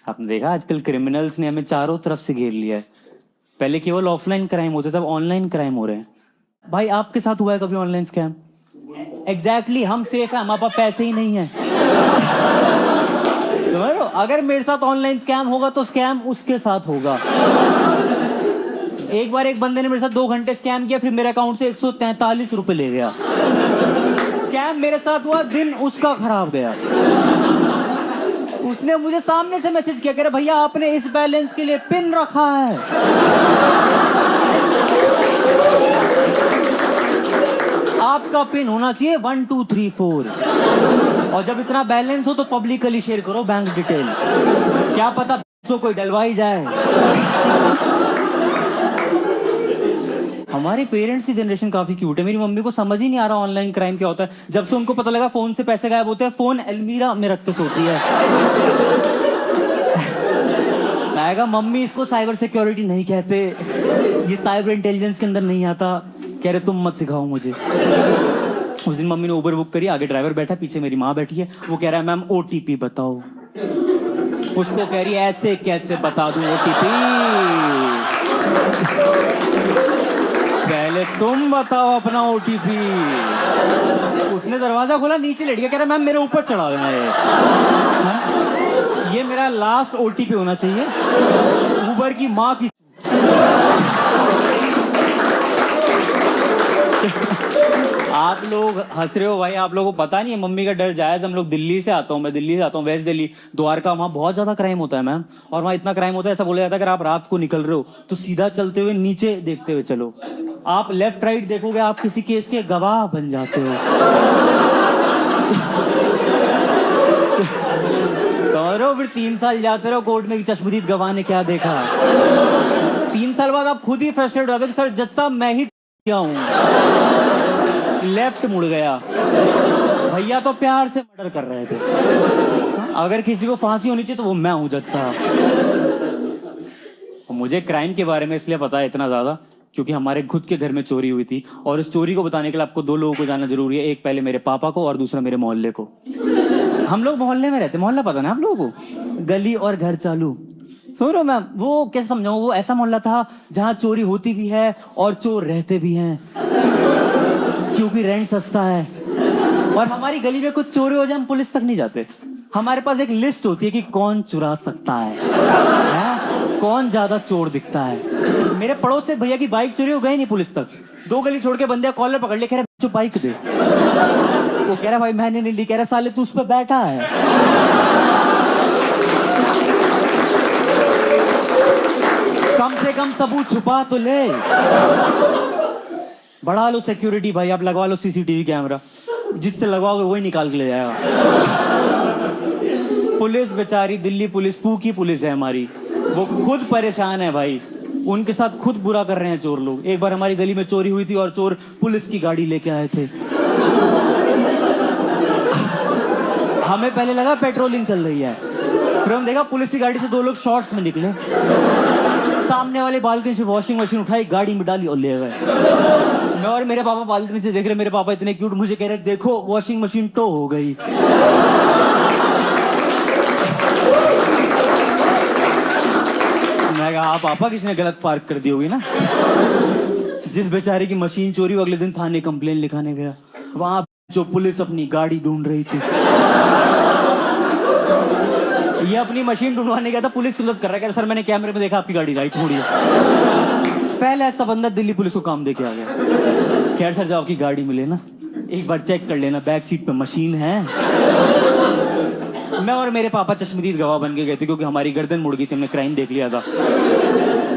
आपने देखा आजकल क्रिमिनल्स ने हमें चारों तरफ से घेर लिया है। पहले केवल ऑफलाइन क्राइम होते थे, अब ऑनलाइन क्राइम हो रहे हैं। भाई आपके साथ हुआ है कभी ऑनलाइन स्कैम? एग्जैक्टली, हम सेफ हैं, हमारे पास पैसे ही नहीं है। समझ रहे हो? अगर मेरे साथ ऑनलाइन स्कैम होगा तो स्कैम उसके साथ होगा। एक बार एक बंदे ने मेरे साथ 2 घंटे स्कैम किया, फिर मेरे अकाउंट से 143 रुपए ले गया। स्कैम मेरे साथ हुआ, दिन उसका खराब गया। उसने मुझे सामने से मैसेज किया, कह रहा भैया आपने इस बैलेंस के लिए पिन रखा है। आपका पिन होना चाहिए 1 2 3 4। और जब इतना बैलेंस हो तो पब्लिकली शेयर करो बैंक डिटेल, क्या पता तो कोई डलवाई जाए। हमारे पेरेंट्स की जनरेशन काफी क्यूट है। मेरी मम्मी को समझ ही नहीं आ रहा ऑनलाइन क्राइम क्या होता है। जब से उनको पता लगा फोन से पैसे गायब होते हैं, फोन अलमीरा में रख के सोती है। मैं कहा मम्मी इसको साइबर सिक्योरिटी नहीं कहते, ये साइबर इंटेलिजेंस के अंदर नहीं आता। कह रहे तुम मत सिखाओ मुझे। उस दिन मम्मी ने उबर बुक करी, आगे ड्राइवर बैठा, पीछे मेरी माँ बैठी है। वो कह रहा है मैम OTP बताओ। उसको कह रही है ऐसे कैसे बता दूं OTP, पहले तुम बताओ अपना OTP। उसने दरवाजा खोला, नीचे लेट गया, कह रहा मैम मेरे ऊपर चढ़ा देना ये मेरा लास्ट OTP होना चाहिए। उबर की माँ की। आप लोग हंस रहे हो भाई, आप लोगों को पता नहीं है मम्मी का डर जायज। हम लोग दिल्ली से आता हूँ, मैं दिल्ली से आता हूँ, वेस्ट दिल्ली, द्वारका, वहाँ बहुत ज्यादा क्राइम होता है मैम। और वहाँ इतना क्राइम होता है, ऐसा बोला जाता है अगर आप रात को निकल रहे हो तो सीधा चलते हुए नीचे देखते हुए चलो। आप लेफ्ट राइट देखोगे, आप किसी केस के गवाह बन जाते हो। समझ रहे हो? फिर 3 साल जाते रहो कोर्ट में कि चश्मदीद गवाह ने क्या देखा। 3 साल बाद आप खुद ही फ्रस्ट्रेट हो जाते हो, सर जज साहब मैं ही किया हूँ। लेफ्ट मुड़ गया, भैया तो प्यार से मर्डर कर रहे थे। अगर किसी को फांसी होनी चाहिए तो वो मैं हूं जज साहब। मुझे क्राइम के बारे में इसलिए पता है इतना ज्यादा क्योंकि हमारे खुद के घर में चोरी हुई थी। और इस चोरी को बताने के लिए आपको 2 लोगों को जानना जरूरी है। एक पहले मेरे पापा को और दूसरा मेरे मोहल्ले को। हम लोग मोहल्ले में रहते, मोहल्ला पता ना आप लोगों को, गली और घर चालू। सुन रहे हो मैम? वो कैसे समझाऊं, वो ऐसा मोहल्ला था जहाँ चोरी होती भी है और चोर रहते भी हैं, क्योंकि रेंट सस्ता है। और हमारी गली में कुछ चोरी हो जाए हम पुलिस तक नहीं जाते। हमारे पास एक लिस्ट होती है कि कौन चुरा सकता है? कौन ज्यादा चोर दिखता है। मेरे पड़ोस से भैया की बाइक चोरी हो गई, नहीं पुलिस तक। 2 गली छोड़ के बंदे कॉलर पकड़ ले, कह रहा जो बाइक दे। वो कह रहा भाई मैंने नहीं ली, कह रहा साले तू उस पर बैठा है। कम से कम सबूत छुपा तो ले। बढ़ा लो सिक्योरिटी भाई, आप लगवा लो CCTV कैमरा, जिससे लगवाओगे वही निकाल के ले जाएगा। पुलिस बेचारी, दिल्ली पुलिस पूकी पुलिस है हमारी, वो खुद परेशान है भाई। उनके साथ खुद बुरा कर रहे हैं चोर लोग। एक बार हमारी गली में चोरी हुई थी और चोर पुलिस की गाड़ी लेके आए थे। हमें पहले लगा पेट्रोलिंग चल रही है, फिर हम देखा पुलिस की गाड़ी से 2 लोग शॉर्ट्स में निकले, सामने वाले बालकनी से वॉशिंग मशीन उठाई, गाड़ी में डाली और ले गए। मैं और मेरे पापा बालकनी से देख रहे, मेरे पापा इतने क्यूट, मुझे कह रहे देखो वॉशिंग मशीन टो हो गई। मैं कहा पापा किसने गलत पार्क कर दी होगी ना। जिस बेचारे की मशीन चोरी, अगले दिन थाने कंप्लेन लिखाने गया, वहां जो पुलिस अपनी गाड़ी ढूंढ रही थी। ये अपनी मशीन ढूंढवाने गया था, पुलिस की मदद कर रहा है। सर मैंने कैमरे में देखा आपकी गाड़ी राइट मुड़ी है। पहले ऐसा बंदा दिल्ली पुलिस को काम दे के आ गया। खैर सर जब आपकी गाड़ी मिले ना, एक बार चेक कर लेना बैक सीट पे मशीन है। मैं और मेरे पापा चश्मदीद गवाह बन के गए थे क्योंकि हमारी गर्दन मुड़ गई थी, हमने क्राइम देख लिया था।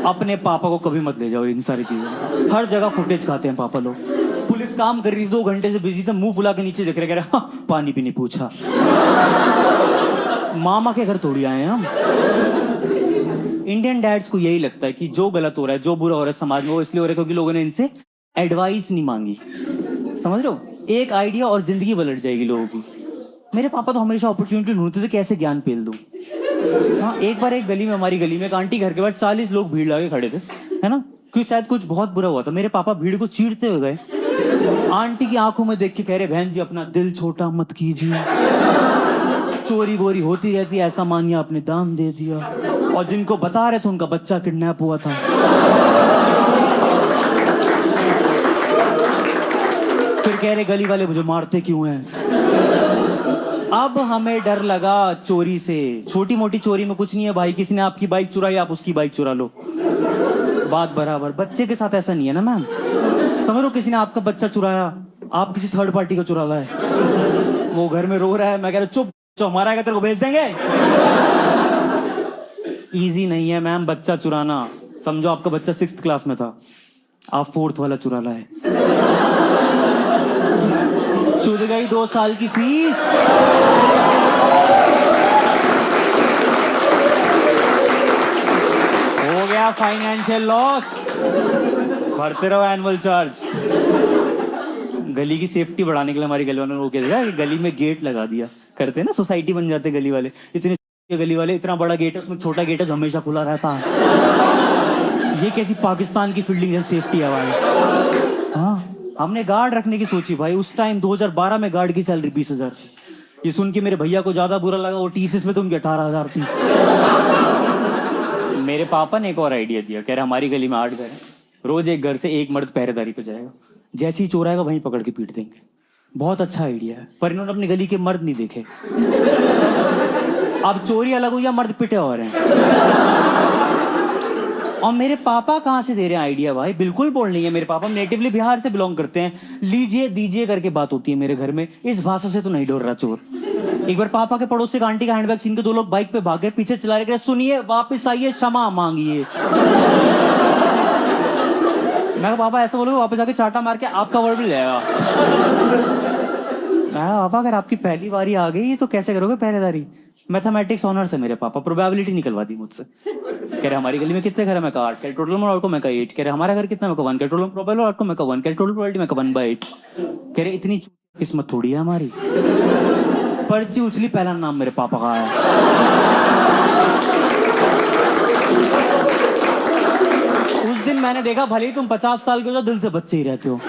अपने पापा को कभी मत ले जाओ इन सारी चीजों, हर जगह फुटेज खाते हैं पापा लोग। पुलिस काम कर रही थी, 2 घंटे से बिजी था, मुंह फुला के नीचे देख रहे, कह रहे हाँ, पानी भी नहीं पूछा। मामा के घर थोड़ी आए हैं हम। इंडियन डैड्स को यही लगता है कि जो गलत हो रहा है, जो बुरा हो रहा है समाज में, वो इसलिए हो रहा है क्योंकि लोगों ने इनसे एडवाइस नहीं मांगी। समझ रहे हो? एक आइडिया और जिंदगी पलट जाएगी लोगों की। मेरे पापा तो हमेशा अपॉर्चुनिटी ढूंढते थे कैसे ज्ञान पेल दूं। हाँ, एक बार एक गली में, हमारी गली में एक आंटी घर के बाहर 40 लोग भीड़ लगे खड़े थे, है ना, क्योंकि शायद कुछ बहुत बुरा हुआ था। मेरे पापा भीड़ को चीरते हुए गए, आंटी की आंखों में देख के कह रहे बहन जी अपना दिल छोटा मत कीजिए। चोरी वोरी होती रहती है, ऐसा मानिए आपने दान दे दिया। और जिनको बता रहे थे उनका बच्चा किडनैप हुआ था। फिर कह रहे गली वाले मुझे मारते क्यों हैं। अब हमें डर लगा चोरी से। छोटी मोटी चोरी में कुछ नहीं है भाई, किसी ने आपकी बाइक चुराई, आप उसकी बाइक चुरा लो, बात बराबर। बच्चे के साथ ऐसा नहीं है ना मैम। समझ लो किसी ने आपका बच्चा चुराया, आप किसी थर्ड पार्टी का चुरा लाए, वो घर में रो रहा है, मैं कह रहा चुप, जो हमारा आएगा तेरे को भेज देंगे। इजी नहीं है मैम बच्चा चुराना। समझो आपका बच्चा 6th क्लास में था, आप 4th वाला चुरा लाए, छूट गई 2 साल की फीस। हो गया फाइनेंशियल लॉस, भरते रहो एनुअल चार्ज। गली की सेफ्टी बढ़ाने के लिए हमारी गली वालों ने वो क्या देखा, गली में गेट लगा दिया। करते हैं ना, सोसाइटी बन जाते गली वाले। इतने गली वाले, इतना बड़ा गेट है, उसमें छोटा गेट है जो हमेशा खुला रहता है। ये कैसी पाकिस्तान की फील्डिंग है, सेफ्टी है भाई। हाँ, हमने गार्ड रखने की सोची भाई। उस टाइम 2012 में गार्ड की सैलरी 20,000 थी। ये सुन के मेरे भैया को ज्यादा बुरा लगा, वो टीसीएस में तो उनकी 18,000 थी। मेरे पापा ने एक और आइडिया दिया, कह रहे हमारी गली में 8 घर है, रोज एक घर से एक मर्द पहरेदारी पे जाएगा, जैसे ही चोर आएगा वहीं पकड़ के पीट देंगे। बहुत अच्छा आइडिया है, पर इन्होंने अपनी गली के मर्द नहीं देखे। अब चोरी अलग हुई या मर्द पिटे हो रहे हैं। और मेरे पापा कहाँ से दे रहे हैं आइडिया भाई, बिल्कुल बोल नहीं है। मेरे पापा नेटिवली बिहार से बिलोंग करते हैं। लीजिए दीजिए करके बात होती है मेरे घर में। इस भाषा से तो नहीं डर रहा चोर। एक बार पापा के पड़ोस से आंटी का हैंडबैग छीन के 2 लोग बाइक पे भागे, पीछे चला रहे, सुनिए वापस आइए क्षमा मांगिए। मैं पापा ऐसा बोलोगे वापस आके चाटा मार के आपका वर्ड भी जाएगा। पापा अगर आपकी पहली बारी आ गई तो कैसे करोगे पहरेदारी। मैथमेटिक्स ऑनर्स है मेरे पापा, प्रोबेबिलिटी निकलवा दी मुझसे। कह रहे हमारी गली में कितने घर है, मैं कहा 8, कह टोटल में आपको, मैं कहा 8, कह रहे हमारा घर कितना, मैं कहा 1, कह टोटल प्रोबेबिलिटी आपको, मैं कहा 1, कह टोटल प्रोबेबिलिटी मैं कहा 1/8। कह रहे इतनी किस्मत थोड़ी है हमारी। पर्ची उछली, पहला नाम मेरे पापा का आया। उस दिन मैंने देखा भले ही तुम 50 साल के हो, दिल से बच्चे ही रहते हो।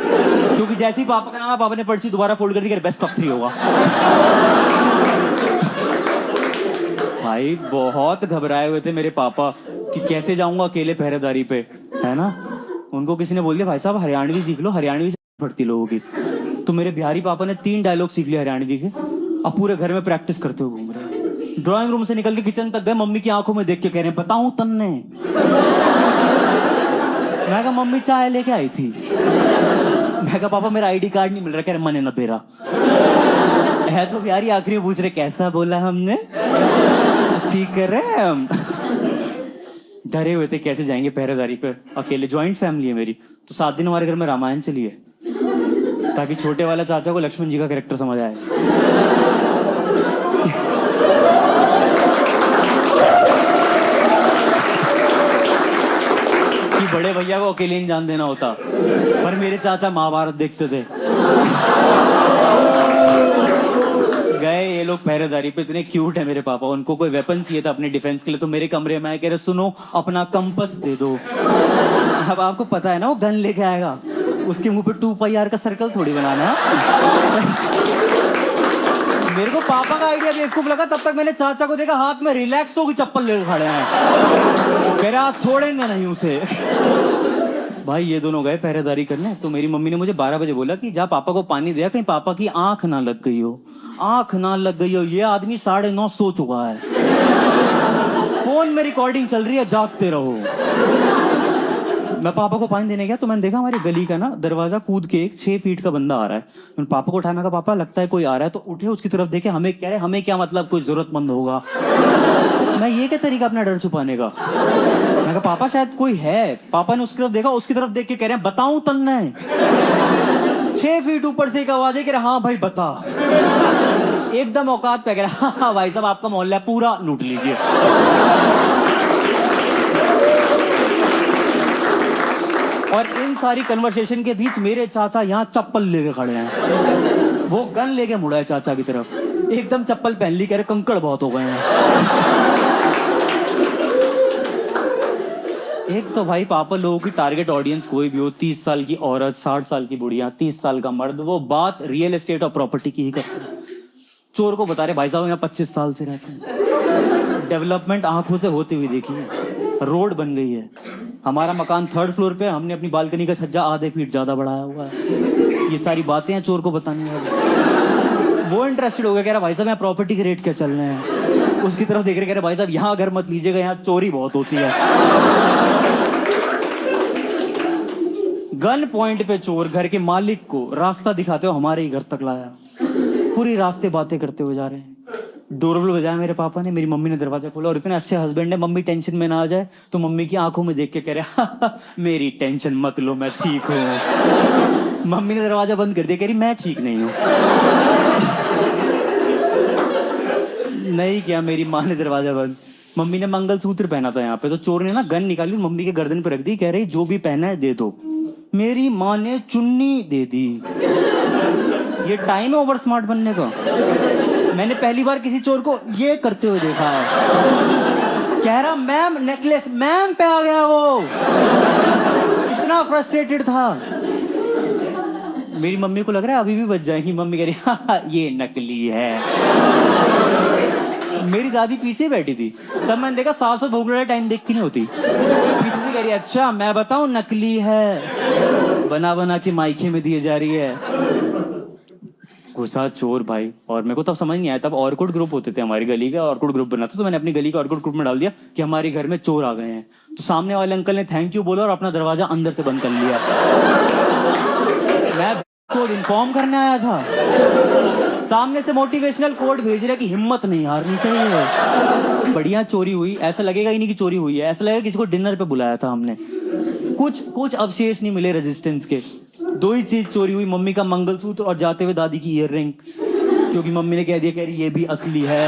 क्योंकि जैसे ही पापा का नाम है, पापा ने पर्ची दोबारा फोल्ड कर दी, बेस्ट ऑफ 3 होगा। भाई बहुत घबराए हुए थे मेरे पापा कि कैसे जाऊंगा अकेले पहरेदारी पे, है ना। उनको किसी ने बोल दिया भाई साहब हरियाणवी सीख लो, हरियाणवी से फटती लोगों की। तो मेरे बिहारी पापा ने 3 डायलॉग सीख लिया हरियाणवी के, अब पूरे घर में प्रैक्टिस करते हुए घूम रहे हैं। ड्राइंग रूम से निकल के किचन तक गए, मम्मी की आंखों में देख के कह रहे हैं बताऊं तन्ने। मैं कहा मम्मी चाय लेके आई थी। मैं कहा पापा मेरा आईडी कार्ड नहीं मिल रहा, कह रहे मने न बेरा है। तो बिहारी आखिरी पूछ रहे कैसा बोला हमने, ठीक कर रहे हैं हम। डरे हुए थे कैसे जाएंगे पहरेदारी पे अकेले। ज्वाइंट फैमिली है मेरी, तो 7 दिन हमारे घर में रामायण चली है, ताकि छोटे वाला चाचा को लक्ष्मण जी का कैरेक्टर समझ आए। कि बड़े भैया को अकेले इंजान देना होता, पर मेरे चाचा महाभारत देखते थे। गए ये लोग पहरेदारी पे, इतने क्यूट है मेरे पापा। उनको कोई वेपन चाहिए था अपने डिफेंस के लिए, तो मेरे कमरे में आए, कह रहे सुनो अपना कंपस दे दो। अब आपको पता है ना वो गन लेके आएगा, उसके मुंह पे 2πr का सर्कल थोड़ी बनाना है। मेरे को पापा का आइडिया बेवकूफ लगा, तब तक मैंने चाचा को देखा हाथ में रिलैक्स होगी चप्पल लेकर खड़े हैं। कह रहा छोड़ेंगे नहीं उसे। भाई ये दोनों गए पहरेदारी करने, तो मेरी मम्मी ने मुझे 12 बजे बोला कि जा पापा को पानी दिया, कहीं पापा की आंख ना लग गई हो। आंख ना लग गई हो, ये आदमी 9:30 सो चुका है। फोन में रिकॉर्डिंग चल रही है, जागते रहो। मैं पापा को पानी देने गया तो मैंने देखा हमारी गली का ना दरवाजा कूद के एक 6 फीट का बंदा आ रहा है। मैंने पापा को उठाया, मैं कहा पापा लगता है कोई आ रहा है। तो उठे, उसकी तरफ देखे, हमें कह रहे हमें क्या मतलब, कोई जरूरतमंद होगा। मैं ये क्या तरीका अपना डर छुपाने का। मैं कहा पापा शायद कोई है। पापा ने उसकी तरफ देखा, उसकी तरफ देख के कह रहे हैं बताऊं तन्ने। 6 फीट ऊपर से एक आवाज है, कह रहे हाँ भाई बता। एकदम औकात पे, कह रहे हाँ भाई साहब आपका मोहल्ला पूरा लूट लीजिए। और इन सारी कन्वर्सेशन के बीच मेरे चाचा यहाँ चप्पल लेके खड़े हैं। वो गन लेके मुड़ा है चाचा की तरफ, एकदम चप्पल पहन ली, कह रहे कंकड़ बहुत हो गए हैं। एक तो भाई पापा लोगों की टारगेट ऑडियंस कोई भी हो, 30 साल की औरत, 60 साल की बुढ़िया, 30 साल का मर्द, वो बात रियल एस्टेट और प्रॉपर्टी की ही करते हैं। चोर को बता रहे भाई साहब यहाँ 25 साल से रहते हैं। डेवलपमेंट आंखों से होती हुई देखी है, रोड बन गई है। हमारा मकान 3rd फ्लोर पे, हमने अपनी बालकनी का छज्जा आधे फीट ज्यादा बढ़ाया हुआ है। ये सारी बातें हैं चोर को बतानी है। वो इंटरेस्टेड हो गया, कह रहा भाई साहब यहाँ प्रॉपर्टी के रेट क्या चल रहे हैं। उसकी तरफ देख रहे, कह रहे भाई साहब यहाँ घर मत लीजिएगा, यहाँ चोरी बहुत होती है। गन पॉइंट पे चोर घर के मालिक को रास्ता दिखाते हुए हमारे ही घर तक लाया। पूरी रास्ते बातें करते हुए जा रहे हैं। डोरबेल बजाया मेरे पापा ने, मेरी मम्मी ने दरवाजा खोला, और इतने अच्छे हस्बैंड है, मम्मी टेंशन में ना आ जाए तो मम्मी की आंखों में देख के कह रहे मेरी टेंशन मत लो, मैं ठीक हूँ। मम्मी ने दरवाजा बंद कर दिया, कह रही मैं ठीक नहीं हूँ। नहीं किया, मेरी माँ ने दरवाजा बंद। मम्मी ने मंगलसूत्र पहना था यहाँ पे, तो चोर ने ना गन निकाली, मम्मी के गर्दन पे रख दी, कह रही जो भी पहना है दे दो। मेरी माँ ने चुन्नी दे दी। ये टाइम है ओवर स्मार्ट बनने का। मैंने पहली बार किसी चोर को ये करते हुए देखा है। कह रहा मैम नेकलेस, मैम पे आ गया वो, इतना फ्रस्ट्रेटेड था। मेरी मम्मी को लग रहा है अभी भी बच जाएगी। मम्मी कह रही हाँ, ये नकली है। मेरी दादी पीछे बैठी थी, तब मैंने देखा सास और बहू टाइम देख की नहीं होती। पीछे से कह रही अच्छा मैं बताऊं नकली है, बना बना के मायके में दिए जा रही है। गुस्सा चोर भाई। और मेरे को तब समझ नहीं आया, तब ऑर्कुड ग्रुप होते थे हमारी गली का, ऑर्कुड ग्रुप बना था, तो मैंने अपनी गली का ऑर्कुड ग्रुप में डाल दिया कि हमारे घर में चोर आ गए हैं। तो सामने वाले अंकल ने थैंक यू बोला और अपना दरवाजा अंदर से बंद कर लिया। मैं चोर इन्फॉर्म करने आया था, सामने से मोटिवेशनल कोड भेज रहा कि हिम्मत नहीं हारनी चाहिए। बढ़िया चोरी हुई, ऐसा लगेगा ही नहीं कि चोरी हुई है, ऐसा लगेगा किसी को डिनर पे बुलाया था हमने। कुछ अवशेष नहीं मिले रेजिस्टेंस के। 2 ही चीज चोरी हुई, मम्मी का मंगलसूत्र और जाते हुए दादी की ईयररिंग, क्योंकि मम्मी ने कह दिया, कह रही ये भी असली है।